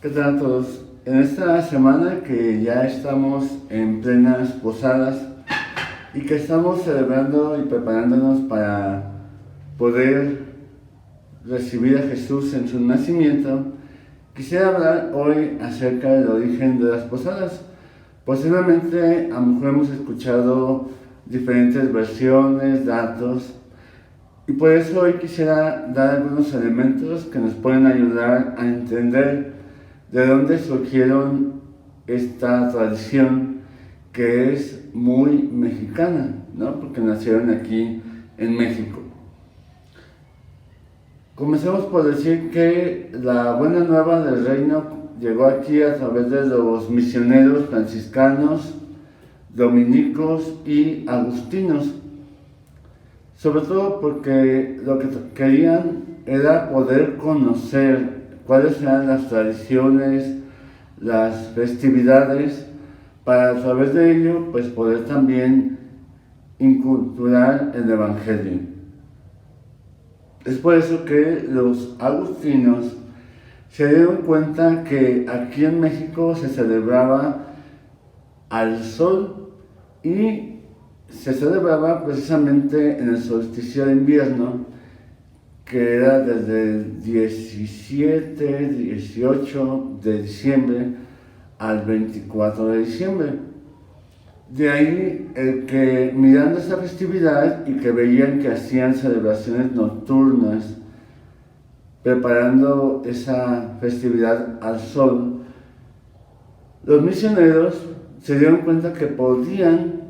¿Qué tal a todos? En esta semana que ya estamos en plenas posadas y que estamos celebrando y preparándonos para poder recibir a Jesús en su nacimiento, quisiera hablar hoy acerca del origen de las posadas. Posiblemente a lo mejor hemos escuchado diferentes versiones, datos, y por eso hoy quisiera dar algunos elementos que nos pueden ayudar a entender de dónde surgieron esta tradición que es muy mexicana, ¿no? Porque nacieron aquí en México. Comencemos por decir que la buena nueva del reino llegó aquí a través de los misioneros franciscanos, dominicos y agustinos, sobre todo porque lo que querían era poder conocer cuáles eran las tradiciones, las festividades, para a través de ello pues poder también inculturar el Evangelio. Es por eso que los agustinos se dieron cuenta que aquí en México se celebraba al sol y se celebraba precisamente en el solsticio de invierno, que era desde el 17, 18 de diciembre al 24 de diciembre. De ahí el que mirando esa festividad y que veían que hacían celebraciones nocturnas, preparando esa festividad al sol, los misioneros se dieron cuenta que podían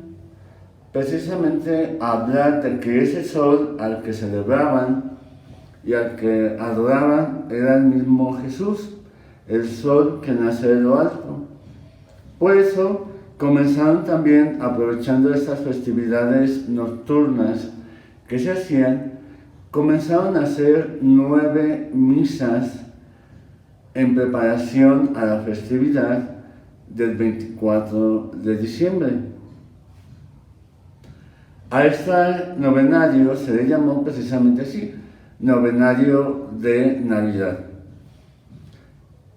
precisamente hablar de que ese sol al que celebraban y al que adoraban era el mismo Jesús, el sol que nace de lo alto. Por eso comenzaron también, aprovechando estas festividades nocturnas que se hacían, comenzaron a hacer 9 misas en preparación a la festividad del 24 de diciembre. A este novenario se le llamó precisamente así, novenario de Navidad.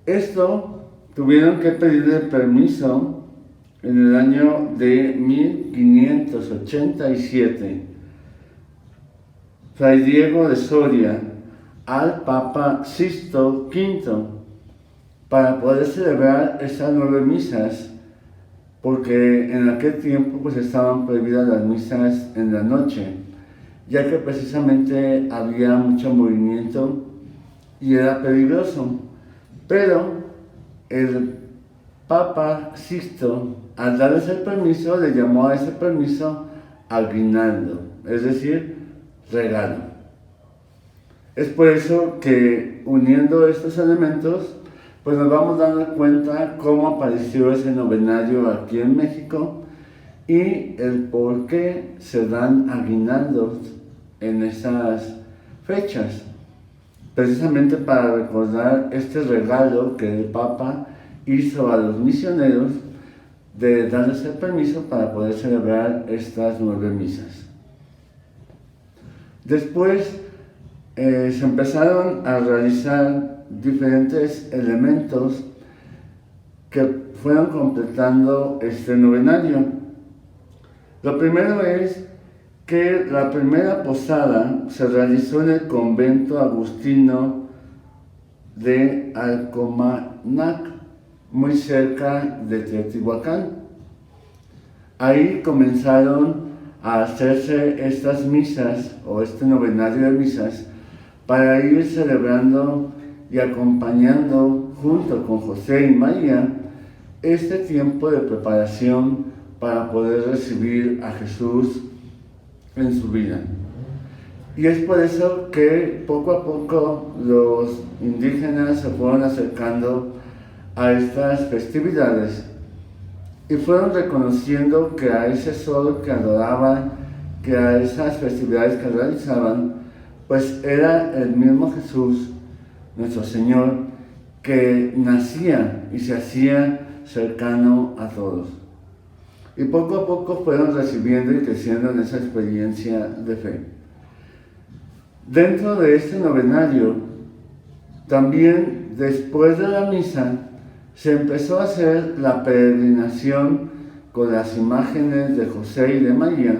Esto tuvieron que pedirle permiso en el año de 1587, Fray Diego de Soria, al Papa Sixto V, para poder celebrar estas 9 misas, porque en aquel tiempo pues estaban prohibidas las misas en la noche, ya que precisamente había mucho movimiento y era peligroso. Pero el Papa Sixto, al darles el permiso, le llamó a ese permiso aguinaldo, es decir, regalo. Es por eso que uniendo estos elementos, pues nos vamos dando cuenta cómo apareció ese novenario aquí en México y el por qué se dan aguinaldos en esas fechas, precisamente para recordar este regalo que el Papa hizo a los misioneros de darles el permiso para poder celebrar estas 9 misas. Después se empezaron a realizar diferentes elementos que fueron completando este novenario. Lo primero es que la primera posada se realizó en el convento agustino de Alcomanac, muy cerca de Teotihuacán. Ahí comenzaron a hacerse estas misas o este novenario de misas para ir celebrando y acompañando junto con José y María este tiempo de preparación para poder recibir a Jesús en su vida. Y es por eso que poco a poco los indígenas se fueron acercando a estas festividades y fueron reconociendo que a ese sol que adoraban, que a esas festividades que realizaban, pues era el mismo Jesús, nuestro Señor, que nacía y se hacía cercano a todos. Y poco a poco fueron recibiendo y creciendo en esa experiencia de fe. Dentro de este novenario, también después de la misa se empezó a hacer la peregrinación con las imágenes de José y de María,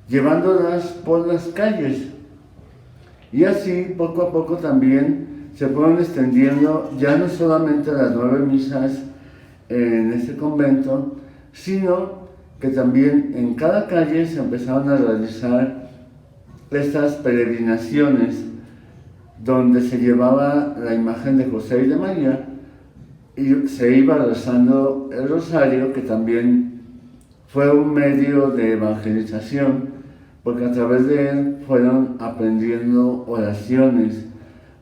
llevándolas por las calles. Y así, poco a poco también se fueron extendiendo ya no solamente las 9 misas en este convento, sino que también en cada calle se empezaron a realizar estas peregrinaciones donde se llevaba la imagen de José y de María y se iba rezando el rosario, que también fue un medio de evangelización, porque a través de él fueron aprendiendo oraciones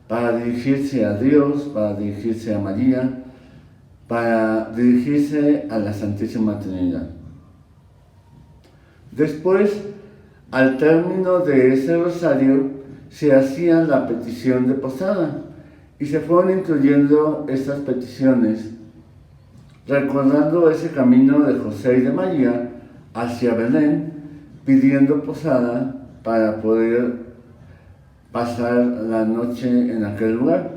para dirigirse a Dios, para dirigirse a María, para dirigirse a la Santísima Trinidad. Después, al término de ese rosario, se hacía la petición de posada y se fueron incluyendo estas peticiones, recordando ese camino de José y de María hacia Belén, pidiendo posada para poder pasar la noche en aquel lugar.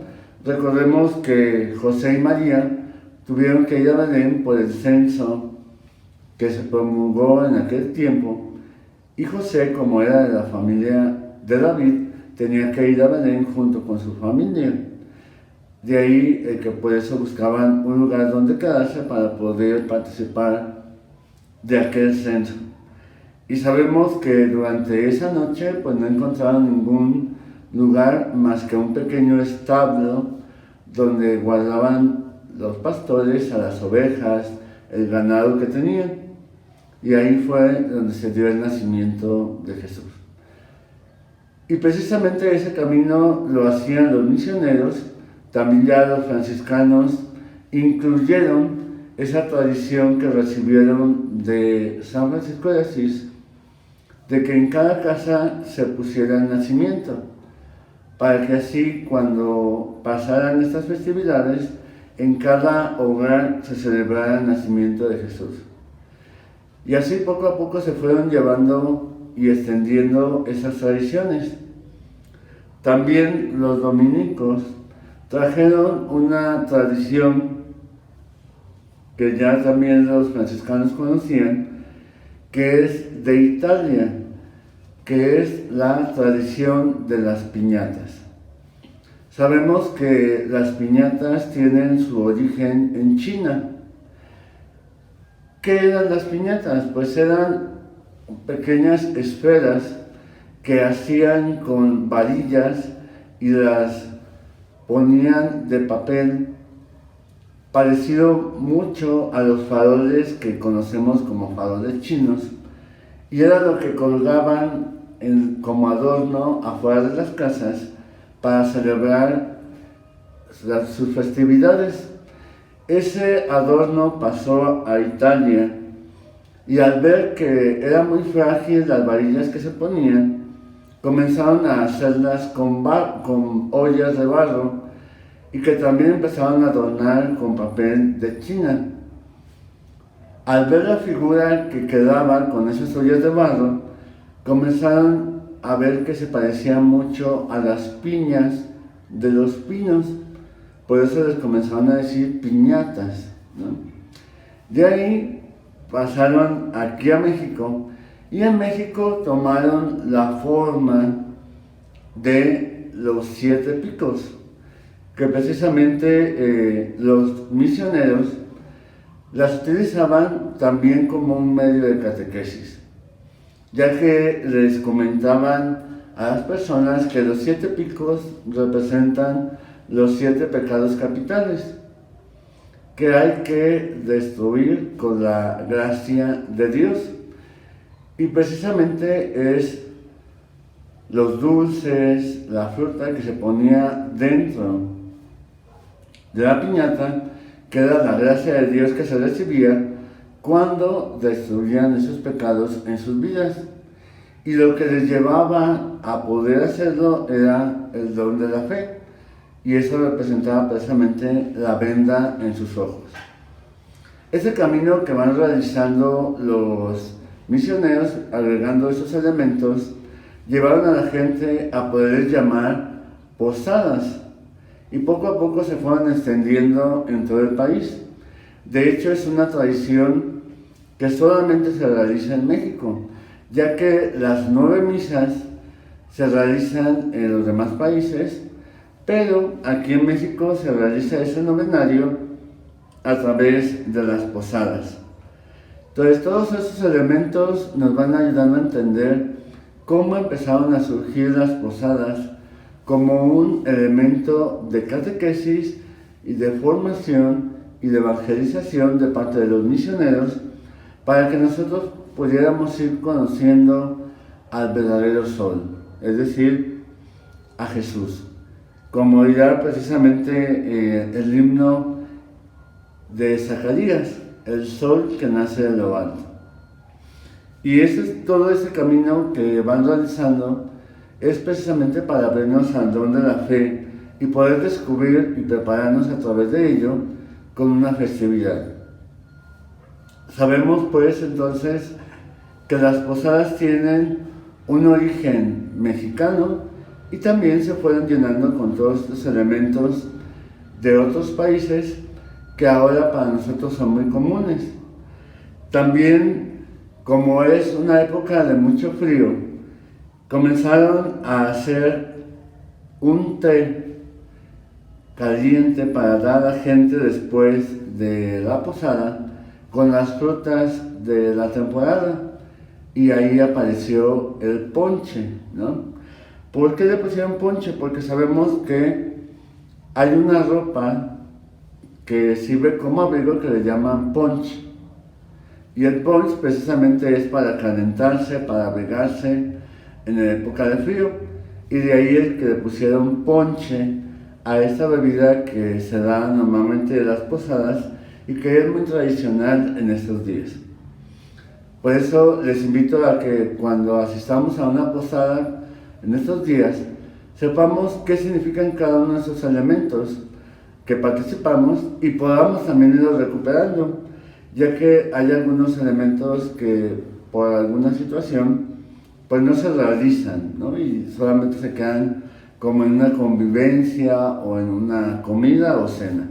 Recordemos que José y María tuvieron que ir a Belén por el censo que se promulgó en aquel tiempo, y José, como era de la familia de David, tenía que ir a Belén junto con su familia. De ahí que por eso buscaban un lugar donde quedarse para poder participar de aquel censo. Y sabemos que durante esa noche pues no encontraron ningún lugar más que un pequeño establo donde guardaban los pastores a las ovejas, el ganado que tenían. Y ahí fue donde se dio el nacimiento de Jesús. Y precisamente ese camino lo hacían los misioneros. También ya los franciscanos incluyeron esa tradición que recibieron de San Francisco de Asís, de que en cada casa se pusiera el nacimiento, para que así cuando pasaran estas festividades, en cada hogar se celebrara el nacimiento de Jesús. Y así poco a poco se fueron llevando y extendiendo esas tradiciones. También los dominicos trajeron una tradición que ya también los franciscanos conocían, que es de Italia, que es la tradición de las piñatas. Sabemos que las piñatas tienen su origen en China. ¿Qué eran las piñatas? Pues eran pequeñas esferas que hacían con varillas y las ponían de papel, parecido mucho a los faroles que conocemos como faroles chinos, y era lo que colgaban como adorno afuera de las casas para celebrar sus festividades. Ese adorno pasó a Italia, y al ver que era muy frágil las varillas que se ponían, comenzaron a hacerlas con ollas de barro, y que también empezaron a adornar con papel de China. Al ver la figura que quedaba con esas ollas de barro, comenzaron a ver que se parecía mucho a las piñas de los pinos. Por eso les comenzaron a decir piñatas, ¿no? De ahí pasaron aquí a México, y en México tomaron la forma de los 7 picos, que precisamente los misioneros las utilizaban también como un medio de catequesis, ya que les comentaban a las personas que los 7 picos representan los 7 pecados capitales que hay que destruir con la gracia de Dios. Y precisamente es los dulces, la fruta que se ponía dentro de la piñata, que era la gracia de Dios que se recibía cuando destruían esos pecados en sus vidas. Y lo que les llevaba a poder hacerlo era el don de la fe, y eso representaba precisamente la venda en sus ojos. Ese camino que van realizando los misioneros, agregando esos elementos, llevaron a la gente a poder llamar posadas, y poco a poco se fueron extendiendo en todo el país. De hecho, es una tradición que solamente se realiza en México, ya que las 9 misas se realizan en los demás países, pero aquí en México se realiza ese novenario a través de las posadas. Entonces, todos esos elementos nos van ayudando a entender cómo empezaron a surgir las posadas como un elemento de catequesis y de formación y de evangelización de parte de los misioneros, para que nosotros pudiéramos ir conociendo al verdadero sol, es decir, a Jesús. Como dirá precisamente el himno de Zacarías, el sol que nace de lo alto. Y todo ese camino que van realizando es precisamente para abrirnos al don de la fe y poder descubrir y prepararnos a través de ello con una festividad. Sabemos pues entonces que las posadas tienen un origen mexicano y también se fueron llenando con todos estos elementos de otros países que ahora para nosotros son muy comunes. También, como es una época de mucho frío, comenzaron a hacer un té caliente para dar a la gente después de la posada con las frutas de la temporada, y ahí apareció el ponche, ¿no? ¿Por qué le pusieron ponche? Porque sabemos que hay una ropa que sirve como abrigo que le llaman ponche, y el ponche precisamente es para calentarse, para abrigarse en la época de frío, y de ahí el que le pusieron ponche a esta bebida que se da normalmente de las posadas y que es muy tradicional en estos días. Por eso les invito a que cuando asistamos a una posada en estos días, sepamos qué significan cada uno de esos elementos que participamos y podamos también irlos recuperando, ya que hay algunos elementos que por alguna situación pues no se realizan, ¿no? Y solamente se quedan como en una convivencia o en una comida o cena.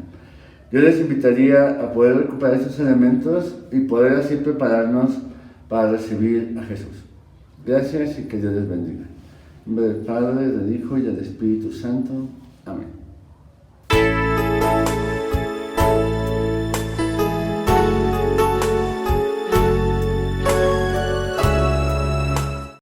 Yo les invitaría a poder recuperar esos elementos y poder así prepararnos para recibir a Jesús. Gracias y que Dios les bendiga. En nombre del Padre, del Hijo y del Espíritu Santo. Amén.